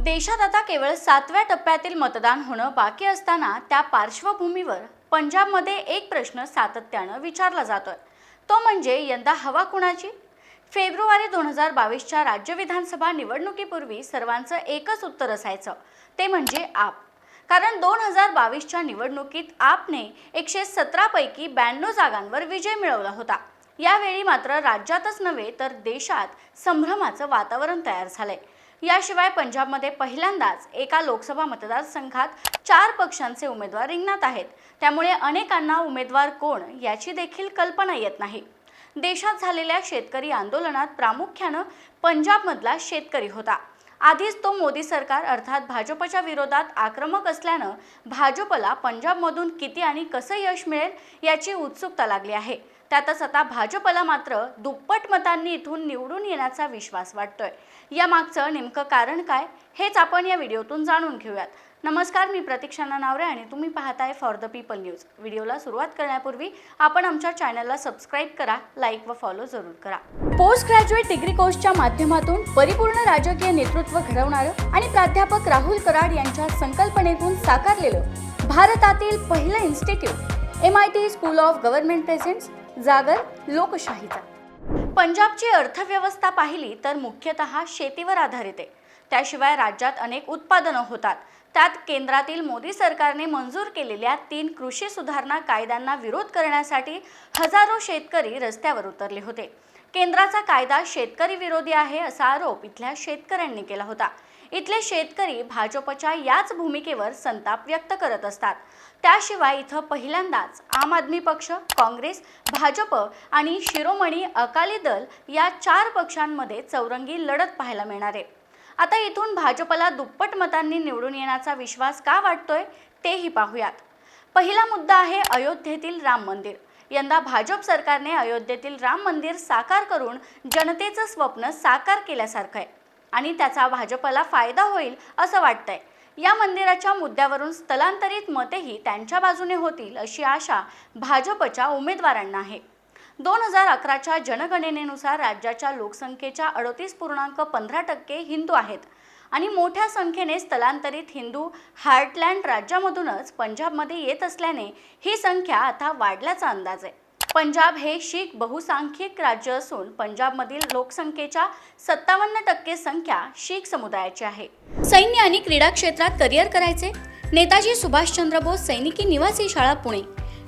देशात आता केवळ 7व्या टप्प्यातील मतदान होणं बाकी असताना त्या पार्श्वभूमीवर पंजाबमध्ये एक प्रश्न सातत्यानं विचारला जातोय, तो म्हणजे यंदा हवा कुणाची? फेब्रुवारी 2022च्या राज्य विधानसभा निवडणुकीपूर्वी सर्वांचं एकच उत्तर असायचं, ते म्हणजे आप. कारण 2022च्या निवडणुकीत आपने 117 पैकी 92 जागांवर विजय मिळवला होता. यावेळी मात्र राज्यातच नव्हे तर देशात संभ्रमाचं वातावरण तयार झालंय. याशिवाय पंजाबमध्ये पहिल्यांदाच एका लोकसभा मतदारसंघात 4 पक्षांचे उमेदवार रिंगणात आहेत. त्यामुळे अनेकांना उमेदवार कोण याची देखील कल्पना येत नाही. देशात झालेल्या शेतकरी आंदोलनात प्रामुख्यानं पंजाबमधला शेतकरी होता. आधीच तो मोदी सरकार अर्थात भाजपच्या विरोधात आक्रमक असल्यानं भाजपला पंजाबमधून किती आणि कसं यश मिळेल याची उत्सुकता लागली आहे. त्यातच आता भाजपला मात्र दुप्पट मतांनी इथून निवडून येण्याचा विश्वास वाटतोय. या मागचं नेमकं कारण काय हेच आपण या व्हिडिओतून जाणून घेऊयात. नमस्कार, मी प्रतीक्षा नावरे आणि तुम्ही पाहताय फॉर द पीपल न्यूज. व्हिडिओला सुरुवात करण्यापूर्वी आपण आमच्या चॅनलला सबस्क्राईब करा, लाईक व फॉलो जरूर करा. पोस्ट ग्रॅज्युएट डिग्री कोर्सच्या माध्यमातून परिपूर्ण राजकीय नेतृत्व घडवणारं आणि प्राध्यापक राहुल कराड यांच्या संकल्पनेतून साकारलेलं भारतातील पहिलं institute MIT school of government presents जागर लोकशाहीचा. पंजाबची अर्थव्यवस्था पाहिली तर मुख्यतः शेतीवर आधारित आहे. त्याशिवाय राज्यात अनेक उत्पादनं होतात. त्यात केंद्रातील मोदी सरकारने मंजूर केलेल्या 3 कृषी सुधारणा कायद्यांना विरोध करण्यासाठी हजारो शेतकरी रस्त्यावर उतरले होते. केंद्राचा कायदा शेतकरी विरोधी आहे असा आरोप इथल्या शेतकऱ्यांनी केला होता. इथले शेतकरी भाजपच्या याच भूमिकेवर संताप व्यक्त करत असतात. त्याशिवाय इथं पहिल्यांदाच आम आदमी पक्ष, काँग्रेस, भाजप आणि शिरोमणी अकाली दल या 4 पक्षांमध्ये चौरंगी लढत पाहायला मिळणार आहे. आता इथून भाजपला दुप्पट मतांनी निवडून येण्याचा विश्वास का वाटतोय तेही पाहूयात. पहिला मुद्दा आहे अयोध्येतील राम मंदिर. यंदा भाजप सरकारने अयोध्येतील राम मंदिर साकार करून जनतेचं स्वप्न साकार केल्यासारखं आहे आणि त्याचा भाजपला फायदा होईल असं वाटतंय. या मंदिराच्या मुद्द्यावरून स्थलांतरित mateही त्यांच्या बाजूने होतील अशी आशा भाजपच्या उमेदवारांना आहे. 2011च्या जनगणनेनुसार राज्याच्या लोकसंख्येच्या 38.15% हिंदू आहेत आणि मोठ्या संख्येने स्थलांतरित हिंदू हार्टलँड राज्यामधूनच पंजाबमध्ये येत असल्याने ही संख्या आता वाढल्याचा अंदाज आहे. पंजाब हे शीख बहुसंख्यिक राज्य असून पंजाबमधील लोकसंख्येच्या 57% संख्या शीख समुदायाची आहे. सैन्य आणि क्रीडा क्षेत्रात करिअर करायचे? नेताजी सुभाषचंद्र बोस सैनिकी निवासी शाळा पुणे.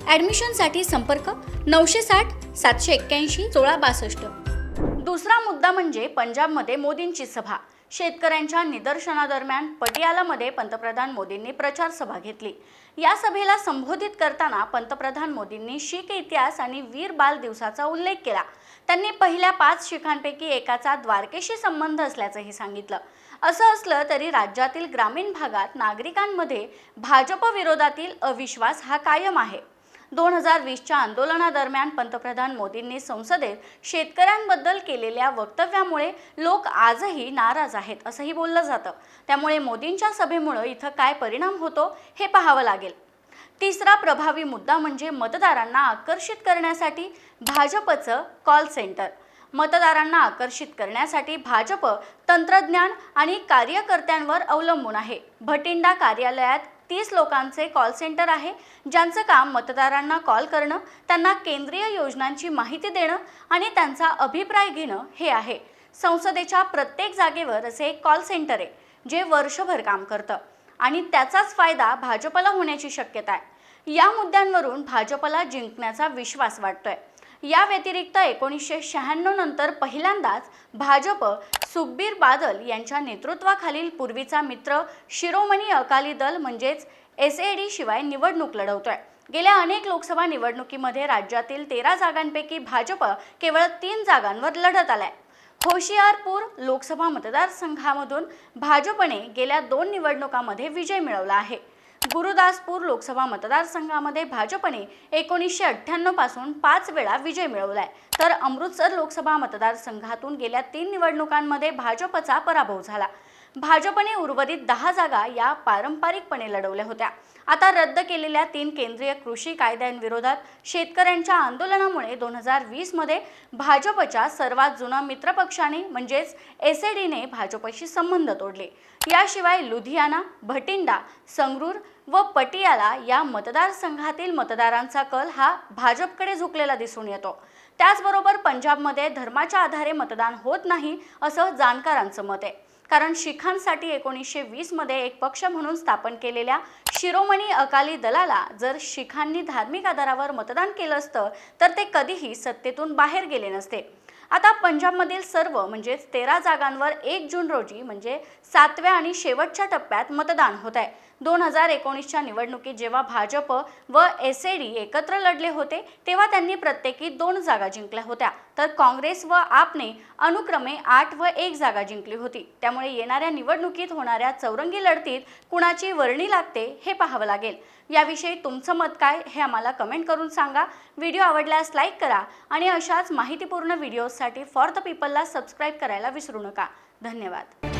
ॲडमिशनसाठी संपर्क 960 781 1662. दुसरा मुद्दा म्हणजे पंजाबमध्ये मोदींची सभा. शेतकऱ्यांच्या निदर्शनादरम्यान पटियालामध्ये पंतप्रधान मोदींनी प्रचार सभा घेतली. या सभेला संबोधित करताना पंतप्रधान मोदींनी शीख इतिहास आणि वीर बाल दिवसाचा उल्लेख केला. त्यांनी पहिल्या 5 शीखांपैकी एकाचा द्वारकेशी संबंध असल्याचंही सांगितलं. असं असलं तरी राज्यातील ग्रामीण भागात नागरिकांमध्ये भाजप विरोधातील अविश्वास हा कायम आहे. 2020च्या आंदोलनादरम्यान पंतप्रधान मोदींनी संसदेत शेतकऱ्यांबद्दल केलेल्या वक्तव्यामुळे लोक आजही नाराज आहेत असंही बोललं जातं. त्यामुळे मोदींच्या सभेमुळे इथं काय परिणाम होतो हे पाहावं लागेल. तिसरा प्रभावी मुद्दा म्हणजे मतदारांना आकर्षित करण्यासाठी भाजपचं कॉल सेंटर. मतदारांना आकर्षित करण्यासाठी भाजप तंत्रज्ञान आणि कार्यकर्त्यांवर अवलंबून आहे. भटिंडा कार्यालयात 30 लोकांचे कॉल सेंटर आहे, ज्यांचं काम मतदारांना कॉल करणं, त्यांना केंद्रीय योजनांची माहिती देणं आणि त्यांचा अभिप्राय घेणं हे आहे. संसदेच्या प्रत्येक जागेवर असे एक कॉल सेंटर आहे जे वर्षभर काम करतं आणि त्याचाच फायदा भाजपला होण्याची शक्यता आहे. या मुद्द्यांवरून भाजपला जिंकण्याचा विश्वास वाटतोय. या व्यतिरिक्त 1996 नंतर पहिल्यांदाच भाजप सुखबीर बादल यांच्या नेतृत्वाखालील पूर्वीचा मित्र शिरोमणी अकाली दल म्हणजेच SAD शिवाय निवडणूक लढवतोय. गेल्या अनेक लोकसभा निवडणुकीमध्ये राज्यातील 13 जागांपैकी भाजप केवळ 3 जागांवर लढत आलाय. होशियारपूर लोकसभा मतदारसंघामधून भाजपने गेल्या 2 निवडणुकांमध्ये विजय मिळवला आहे. गुरुदासपूर लोकसभा मतदारसंघामध्ये भाजपने 1998 पासून 5 वेळा विजय मिळवलाय, तर अमृतसर लोकसभा मतदारसंघातून गेल्या 3 निवडणुकांमध्ये भाजपचा पराभव झाला. भाजपने उर्वरित 10 जागा या पारंपरिकपणे लढवल्या होत्या. आता रद्द केलेल्या 3 केंद्रीय कृषी कायद्यांविरोधात शेतकऱ्यांच्या आंदोलनामुळे 2020 मध्ये भाजपच्या सर्वात जुना मित्रपक्षाने म्हणजेच एसएडीने भाजपशी संबंध तोडले. याशिवाय लुधियाना, भटिंडा, संगरूर व पटियाला या मतदारसंघातील मतदारांचा कल हा भाजपकडे झुकलेला दिसून येतो. त्याचबरोबर पंजाबमध्ये धर्माच्या आधारे मतदान होत नाही असं जाणकारांचं मत आहे. कारण शिखांसाठी 1920 मध्ये एक पक्ष म्हणून स्थापन केलेल्या शिरोमणी अकाली दलाला जर शिखांनी धार्मिक आधारावर मतदान केलं असतं तर ते कधीही सत्तेतून बाहेर गेले नसते. आता पंजाबमधील सर्व म्हणजेच 13 जागांवर 1 जून रोजी म्हणजे 7व्या आणि शेवटच्या टप्प्यात मतदान होत आहे. 2019च्या निवडणुकीत जेव्हा भाजप व एसएडी एकत्र लढले होते तेव्हा त्यांनी प्रत्येकी 2 जागा जिंकल्या होत्या, तर काँग्रेस व आपने अनुक्रमे 8 व 1 जागा जिंकली होती. त्यामुळे येणाऱ्या निवडणुकीत होणाऱ्या चौरंगी लढतीत कुणाची वर्णी लागते हे पाहावं लागेल. याविषयी तुमचं मत काय हे आम्हाला कमेंट करून सांगा. व्हिडिओ आवडल्यास लाईक करा आणि अशाच माहितीपूर्ण व्हिडिओसाठी फॉर द पीपलला सबस्क्राईब करायला विसरू नका. धन्यवाद.